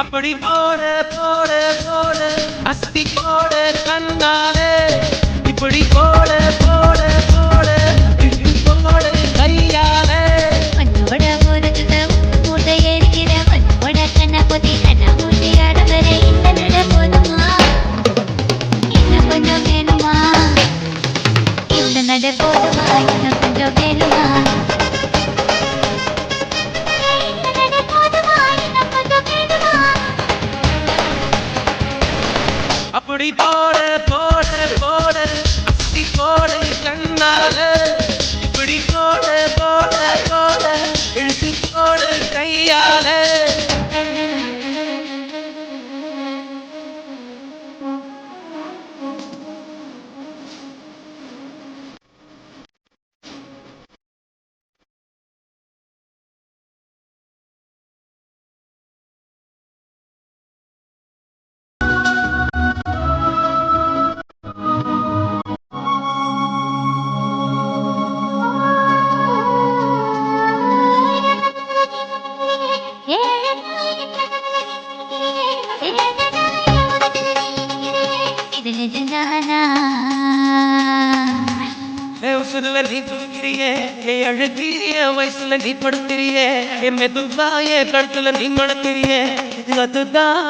அப்படி போட போட போட அஸ்தி போட கண்ணாலே இப்படி போட போட போட இட்டு போட கையாலே மண்ணோட ஊருக்குள்ள மூட்டை ஏறிக்கிற மண்ணோட கண்ண பொத்தி கண்ண மூட்டி ஆடுகிற இந்த நட போதுமா இன்னும் கொஞ்சம் வேணுமா இந்த நட போதுமா இன்னும் கொஞ்சம் வேணுமா அப்படி போட போட போட அஸ்தி போட கண்ணாலே இப்படி போட போட போட இழுத்து போட கையாலே உசுருல நீ தூக்கிறியே அழுகிறிய வயசுல நீ படுத்திரியே மெதுவாய கழுத்துல நீ மணக்கிறியே அதுதான்